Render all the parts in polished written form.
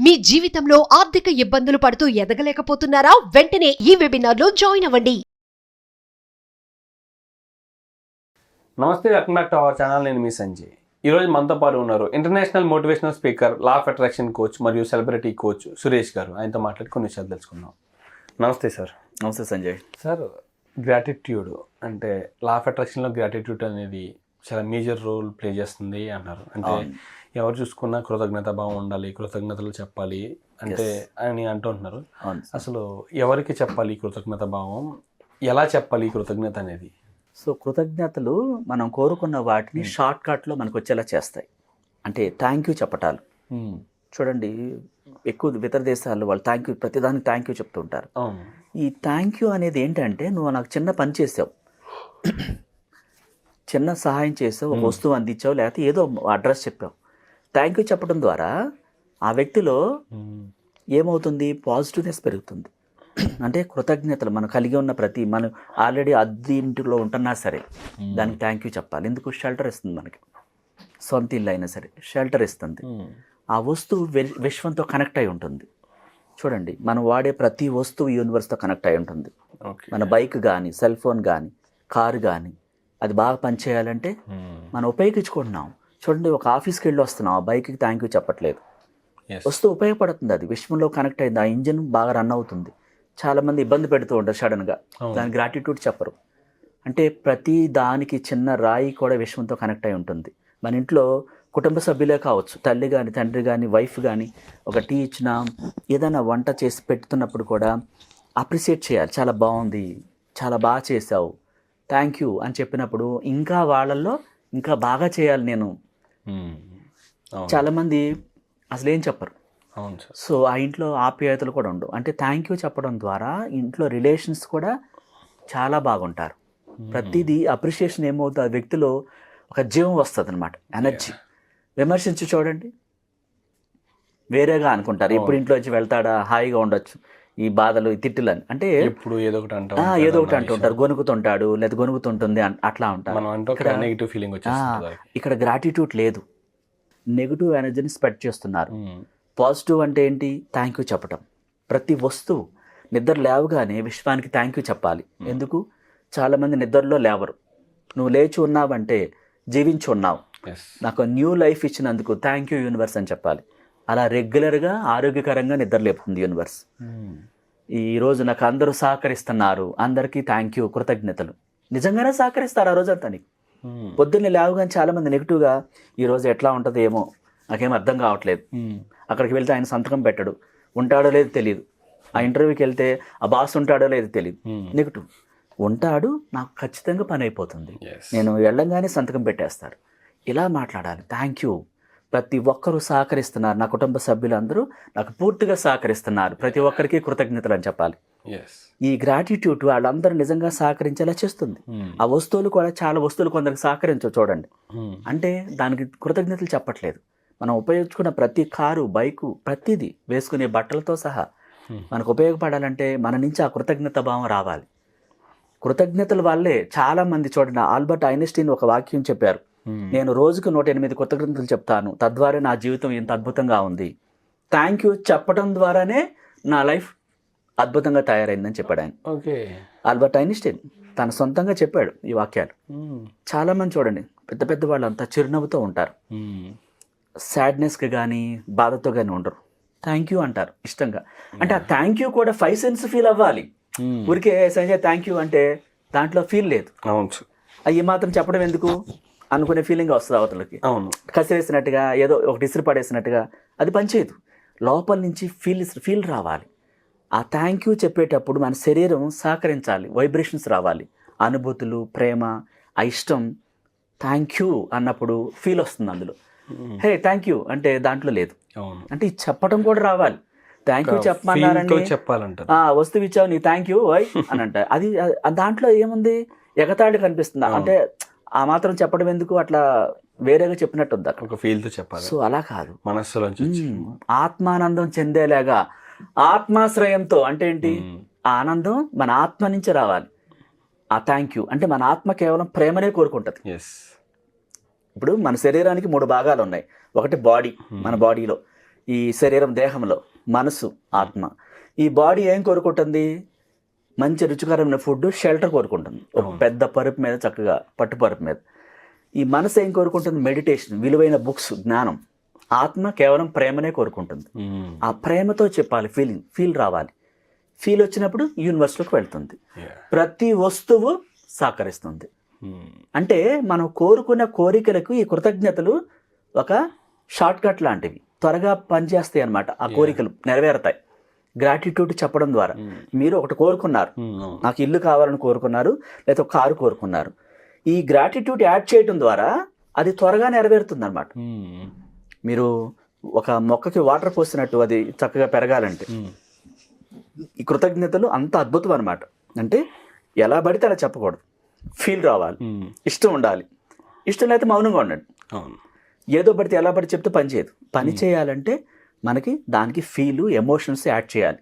మీ జీవితంలో ఆర్థిక ఇబ్బందులు పడుతూ ఎదగలేకపోతున్నారా? వెంటనే ఈ వెబినార్లో జాయిన్ అవ్వండి. నమస్తే, welcome back to our channel. నేను మీ సంజయ్. ఈరోజు మనతో పాటు ఉన్నారు international motivational speaker, law of attraction coach మరియు సెలబ్రిటీ కోచ్ సురేష్ గారు. ఆయనతో మాట్లాడి కొన్ని విషయాలు తెలుసుకుందాం. నమస్తే సార్. నమస్తే సంజయ్. సార్, గ్రాటిట్యూడ్ అంటే లా ఆఫ్ అట్రాక్షన్లో గ్రాటిట్యూడ్ అనేది చాలా మేజర్ రోల్ ప్లే చేస్తుంది అన్నారు. అంటే ఎవరు చూసుకున్నా కృతజ్ఞత భావం ఉండాలి, కృతజ్ఞతలు చెప్పాలి అంటే అని అంటుంటున్నారు. అసలు ఎవరికి చెప్పాలి కృతజ్ఞత భావం, ఎలా చెప్పాలి కృతజ్ఞత అనేది? సో కృతజ్ఞతలు మనం కోరుకున్న వాటిని షార్ట్ కట్లో మనకు వచ్చేలా చేస్తాయి. అంటే థ్యాంక్ యూ చెప్పటాలు చూడండి, ఎక్కువ ఇతర దేశాల్లో వాళ్ళు థ్యాంక్ యూ, ప్రతిదానికి థ్యాంక్ యూ చెప్తూ ఉంటారు. ఈ థ్యాంక్ యూ అనేది ఏంటంటే, నువ్వు నాకు చిన్న పని చేసావు, చిన్న సహాయం చేసావు, ఒక వస్తువు అందించావు, లేకపోతే ఏదో అడ్రస్ చెప్పావు. థ్యాంక్ యూ చెప్పడం ద్వారా ఆ వ్యక్తిలో ఏమవుతుంది, పాజిటివ్నెస్ పెరుగుతుంది. అంటే కృతజ్ఞతలు మనం కలిగి ఉన్న మనం ఆల్రెడీ అద్దెంటిలో ఉంటున్నా సరే దానికి థ్యాంక్ యూ చెప్పాలి. ఎందుకు? షెల్టర్ ఇస్తుంది మనకి. సొంత ఇల్లు అయినా సరే షెల్టర్ ఇస్తుంది. ఆ వస్తువు విశ్వంతో కనెక్ట్ అయి ఉంటుంది. చూడండి, మనం వాడే ప్రతి వస్తువు యూనివర్స్తో కనెక్ట్ అయి ఉంటుంది. మన బైక్ కానీ, సెల్ ఫోన్ కానీ, కారు కానీ, అది బాగా పనిచేయాలంటే మనం ఉపయోగించుకుంటున్నాం. చూడండి, ఒక ఆఫీస్కి వెళ్ళి వస్తున్నాం, ఆ బైక్కి థ్యాంక్ యూ చెప్పట్లేదు. వస్తువు ఉపయోగపడుతుంది, అది విశ్వంలో కనెక్ట్ అయింది, ఆ ఇంజిన్ బాగా రన్ అవుతుంది. చాలామంది ఇబ్బంది పెడుతూ ఉంటారు సడన్గా, దాని గ్రాటిట్యూడ్ చెప్పరు. అంటే ప్రతి దానికి చిన్న రాయి కూడా విశ్వంతో కనెక్ట్ అయి ఉంటుంది. మన ఇంట్లో కుటుంబ సభ్యులే కావచ్చు, తల్లి కానీ, తండ్రి కానీ, వైఫ్ కానీ, ఒక టీ ఇచ్చినా, ఏదైనా వంట చేసి పెడుతున్నప్పుడు కూడా అప్రిషియేట్ చేయాలి. చాలా బాగుంది, చాలా బాగా చేసావు, థ్యాంక్ యూ అని చెప్పినప్పుడు ఇంకా వాళ్ళల్లో ఇంకా బాగా చేయాలి నేను. చాలామంది అసలు ఏం చెప్పరు. సో ఆ ఇంట్లో ఆప్యాయతలు కూడా ఉండవు. అంటే థ్యాంక్ యూ చెప్పడం ద్వారా ఇంట్లో రిలేషన్స్ కూడా చాలా బాగుంటారు. ప్రతిదీ అప్రిషియేషన్ ఏమవుతుంది, ఆ వ్యక్తిలో ఒక జీవం వస్తుంది అనమాట, ఎనర్జీ. విమర్శించి చూడండి, వేరేగా అనుకుంటారు. ఇప్పుడు ఇంట్లోంచి వెళ్తాడా, హాయిగా ఉండొచ్చు, ఈ బాధలు, ఈ తిట్టులని, అంటే ఇప్పుడు ఏదో ఒకటి అంటుంటారు, గొనుకుతుంటాడు లేదా గొనుకుతుంటుంది, అట్లా ఉంటారు. ఇక్కడ గ్రాటిట్యూడ్ లేదు, నెగిటివ్ ఎనర్జీని స్ప్రెడ్ చేస్తున్నారు. పాజిటివ్ అంటే ఏంటి? థ్యాంక్ యూ చెప్పటం. ప్రతి వస్తువు నిద్ర లేవగానే విశ్వానికి థ్యాంక్ యూ చెప్పాలి. ఎందుకు? చాలామంది నిద్రలో లేవరు. నువ్వు లేచి ఉన్నావంటే జీవించి ఉన్నావు, నాకు న్యూ లైఫ్ ఇచ్చినందుకు థ్యాంక్ యూ యూనివర్స్ అని చెప్పాలి. అలా రెగ్యులర్గా ఆరోగ్యకరంగా నిద్ర లేపుతుంది యూనివర్స్. ఈరోజు నాకు అందరూ సహకరిస్తున్నారు, అందరికీ థ్యాంక్ యూ, కృతజ్ఞతలు. నిజంగానే సహకరిస్తారు ఆ రోజంతా. నీకు పొద్దున్నే లేవగానే చాలామంది నెగిటివ్గా, ఈరోజు ఎట్లా ఉంటుందో ఏమో నాకేం అర్థం కావట్లేదు, అక్కడికి వెళ్తే ఆయన సంతకం పెట్టడు, ఉంటాడో లేదో తెలియదు, ఆ ఇంటర్వ్యూకి వెళ్తే ఆ బాస్ ఉంటాడో లేదో తెలియదు, నెగిటివ్. ఉంటాడు, నాకు ఖచ్చితంగా పని అయిపోతుంది, నేను వెళ్ళంగానే సంతకం పెట్టేస్తారు. ఇలా మాట్లాడాలి. థ్యాంక్ యూ, ప్రతి ఒక్కరూ సహకరిస్తున్నారు, నా కుటుంబ సభ్యులందరూ నాకు పూర్తిగా సహకరిస్తున్నారు, ప్రతి ఒక్కరికి కృతజ్ఞతలు అని చెప్పాలి. ఈ గ్రాటిట్యూడ్ వాళ్ళందరూ నిజంగా సహకరించేలా చేస్తుంది. ఆ వస్తువులు కూడా, చాలా వస్తువులు కొందరికి సహకరించవు చూడండి, అంటే దానికి కృతజ్ఞతలు చెప్పట్లేదు. మనం ఉపయోగించుకున్న ప్రతి కారు, బైకు, ప్రతిదీ, వేసుకునే బట్టలతో సహా మనకు ఉపయోగపడాలంటే మన నుంచి ఆ కృతజ్ఞత భావం రావాలి. కృతజ్ఞతల వల్లే చాలామంది, చూడండి, ఆల్బర్ట్ ఐన్స్టీన్ ఒక వాక్యం చెప్పారు, నేను రోజుకు 108 కృతజ్ఞతలు చెప్తాను, తద్వారా నా జీవితం ఎంత అద్భుతంగా ఉంది. థ్యాంక్ యూ చెప్పడం ద్వారానే నా లైఫ్ అద్భుతంగా తయారైందని చెప్పాడు ఆయన. ఆల్బర్ట్ ఐన్స్టీన్ తన సొంతంగా చెప్పాడు ఈ వాక్యాలు. చాలామంది చూడండి, పెద్ద పెద్ద వాళ్ళు అంతా చిరునవ్వుతో ఉంటారు, సాడ్నెస్కి కానీ బాధతో కానీ ఉండరు. థ్యాంక్ యూ అంటారు ఇష్టంగా. అంటే ఆ థ్యాంక్ యూ కూడా 5 సెన్స్ ఫీల్ అవ్వాలి. ఊరికే సంజయ్ థ్యాంక్ యూ అంటే దాంట్లో ఫీల్ లేదు. అవి మాత్రం చెప్పడం ఎందుకు అనుకునే ఫీలింగ్ వస్తుంది అవతలకి. కసిరేసినట్టుగా, ఏదో ఒకటి ఇసురు పడేసినట్టుగా, అది పనిచేయదు. లోపల నుంచి ఫీల్ రావాలి. ఆ థ్యాంక్ యూ చెప్పేటప్పుడు మన శరీరం సహకరించాలి, వైబ్రేషన్స్ రావాలి, అనుభూతులు, ప్రేమ, ఆ ఇష్టం. థ్యాంక్ యూ అన్నప్పుడు ఫీల్ వస్తుంది అందులో. హే థ్యాంక్ యూ అంటే దాంట్లో లేదు. అంటే ఇది చెప్పడం కూడా రావాలి. థ్యాంక్ యూ చెప్పమన్నారని వస్తువు ఇచ్చావు నీ థ్యాంక్ యూ వై అని అంటే, అది దాంట్లో ఏముంది, ఎగతాళి కనిపిస్తుంది. అంటే ఆ మాత్రం చెప్పడం ఎందుకు, అట్లా వేరేగా చెప్పినట్టు ఉంది, ఒక ఫీల్తో చెప్పాలి. సో అలా కాదు, మనస్సులో ఆత్మానందం చెందేలాగా, ఆత్మాశ్రయంతో. అంటే ఏంటి? ఆ ఆనందం మన ఆత్మ నుంచి రావాలి. ఆ థ్యాంక్ యూ అంటే మన ఆత్మ కేవలం ప్రేమనే కోరుకుంటుంది. ఇప్పుడు మన శరీరానికి 3 భాగాలు ఉన్నాయి. ఒకటి బాడీ, మన బాడీలో ఈ శరీరం, దేహంలో మనసు, ఆత్మ. ఈ బాడీ ఏం కోరుకుంటుంది? మంచి రుచికరమైన ఫుడ్, షెల్టర్ కోరుకుంటుంది, ఒక పెద్ద పరుపు మీద, చక్కగా పట్టు పరుపు మీద. ఈ మనసు ఏం కోరుకుంటుంది? మెడిటేషన్, విలువైన బుక్స్, జ్ఞానం. ఆత్మ కేవలం ప్రేమనే కోరుకుంటుంది. ఆ ప్రేమతో చెప్పాలి, ఫీల్ రావాలి. ఫీల్ వచ్చినప్పుడు యూనివర్స్లోకి వెళ్తుంది. ప్రతి వస్తువు సహకరిస్తుంది. అంటే మనం కోరుకున్న కోరికలకు ఈ కృతజ్ఞతలు ఒక షార్ట్ కట్ లాంటివి, త్వరగా పనిచేస్తాయి అన్నమాట. ఆ కోరికలు నెరవేరుతాయి గ్రాటిట్యూడ్ చెప్పడం ద్వారా. మీరు ఒకటి కోరుకున్నారు, నాకు ఇల్లు కావాలని కోరుకున్నారు, లేదా ఒక కారు కోరుకున్నారు. ఈ గ్రాటిట్యూడ్ యాడ్ చేయడం ద్వారా అది త్వరగా నెరవేరుతుంది అన్నమాట. మీరు ఒక మొక్కకి వాటర్ పోసినట్టు అది చక్కగా పెరగాలంటే ఈ కృతజ్ఞతలు అంత అద్భుతం అనమాట. అంటే ఎలా పడితే అలా చెప్పకూడదు, ఫీల్ రావాలి, ఇష్టం ఉండాలి. ఇష్టం లేకపోతే మౌనంగా ఉండండి. ఏదో పడితే ఎలా పడితే చెప్తే పని చేయదు. పని చేయాలంటే మనకి దానికి ఫీలు, ఎమోషన్స్ యాడ్ చేయాలి.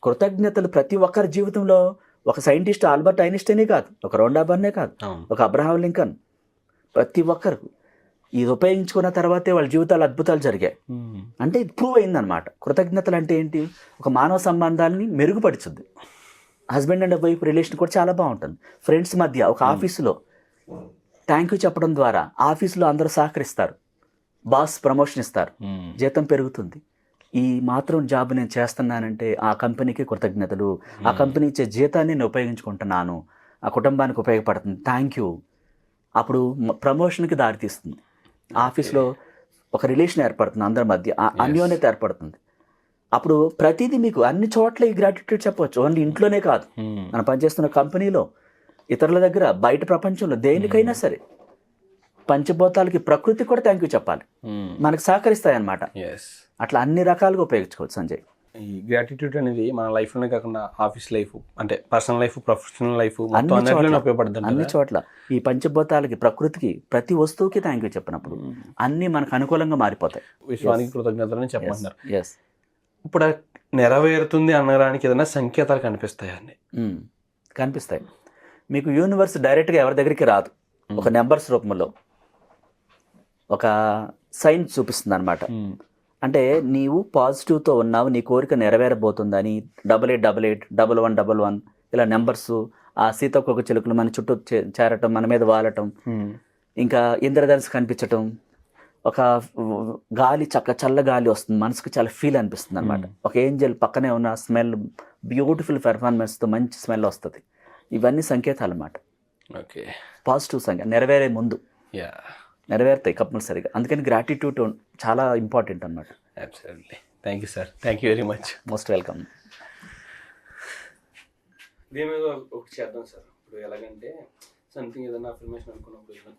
కృతజ్ఞతలు ప్రతి ఒక్కరి జీవితంలో, ఒక సైంటిస్ట్ ఆల్బర్ట్ ఐన్స్టైనే కాదు, ఒక రోండా బర్నే కాదు, ఒక అబ్రహాం లింకన్, ప్రతి ఒక్కరు ఇది ఉపయోగించుకున్న తర్వాతే వాళ్ళ జీవితాలు అద్భుతాలు జరిగాయి. అంటే ఇది ప్రూవ్ అయిందనమాట. కృతజ్ఞతలు అంటే ఏంటి? ఒక మానవ సంబంధాలని మెరుగుపడుతుంది. హస్బెండ్ అండ్ వైఫ్ రిలేషన్ కూడా చాలా బాగుంటుంది. ఫ్రెండ్స్ మధ్య, ఒక ఆఫీసులో థ్యాంక్ యూ చెప్పడం ద్వారా ఆఫీసులో అందరూ సహకరిస్తారు, బాస్ ప్రమోషన్ ఇస్తారు, జీతం పెరుగుతుంది. ఈ మాత్రం జాబ్ నేను చేస్తున్నానంటే ఆ కంపెనీకి కృతజ్ఞతలు, ఆ కంపెనీ ఇచ్చే జీతాన్ని నేను ఉపయోగించుకుంటున్నాను, ఆ కుటుంబానికి ఉపయోగపడుతుంది, థ్యాంక్ యూ. అప్పుడు ప్రమోషన్కి దారితీస్తుంది. ఆఫీస్లో ఒక రిలేషన్ ఏర్పడుతుంది, అందరి మధ్య అన్యోన్యత ఏర్పడుతుంది. అప్పుడు ప్రతిదీ మీకు అన్ని చోట్ల ఈ గ్రాటిట్యూడ్ చెప్పవచ్చు. ఓన్లీ ఇంట్లోనే కాదు, మనం పనిచేస్తున్న కంపెనీలో, ఇతరుల దగ్గర, బయట ప్రపంచంలో, దేనికైనా సరే. పంచభూతాలకి, ప్రకృతి కూడా థ్యాంక్ యూ చెప్పాలి, మనకు సహకరిస్తాయి అన్నమాట. అట్లా అన్ని రకాలుగా ఉపయోగించుకోవచ్చు సంజయ్. ఈ గ్రాటిట్యూడ్ అనేది మన లైఫ్లోనే కాకుండా ఆఫీస్ లైఫ్, అంటే పర్సనల్ లైఫ్, ప్రొఫెషనల్ లైఫ్, ఉపయోగపడుతుంది అన్ని చోట్ల. ఈ పంచభూతాలకి, ప్రకృతికి, ప్రతి వస్తువుకి థ్యాంక్ యూ చెప్పినప్పుడు అన్ని మనకు అనుకూలంగా మారిపోతాయి. విశ్వానికి కృతజ్ఞతలని చెప్పమంటారు. ఇప్పుడు నెరవేరుతుంది అనడానికి ఏదైనా సంకేతాలు కనిపిస్తాయండి? కనిపిస్తాయి. మీకు యూనివర్స్ డైరెక్ట్గా ఎవరి దగ్గరికి రాదు, ఒక నెంబర్స్ రూపంలో ఒక సైన్ చూపిస్తుంది అనమాట. అంటే నీవు పాజిటివ్తో ఉన్నావు, నీ కోరిక నెరవేరబోతుందని 8888 1111 ఇలా నెంబర్స్, ఆ సీతాకోక చిలుకలు మన చుట్టూ చేరటం, మన మీద వాలటం, ఇంకా ఇంద్రధనుసు కనిపించటం, ఒక గాలి, చల్ల గాలి వస్తుంది, మనసుకు చాలా ఫీల్ అనిపిస్తుంది అనమాట. ఒక ఏంజల్ పక్కనే ఉన్న స్మెల్, బ్యూటిఫుల్ పెర్ఫార్మెన్స్తో మంచి స్మెల్ వస్తుంది. ఇవన్నీ సంకేతాలు అన్నమాట. ఓకే, పాజిటివ్ సంకేతం. నెరవేరే ముందు నెరవేరుతాయి కంపల్సరీగా. అందుకని గ్రాటిట్యూడ్ చాలా ఇంపార్టెంట్ అన్నమాట. Absolutely. Thank you sir, thank you very much. Most welcome. దీని మీద ఒకటి చేద్దాం సార్. ఇప్పుడు ఎలాగంటే సంథింగ్ ఏదైనా అఫర్మేషన్ అనుకున్నప్పుడు, ఏదైనా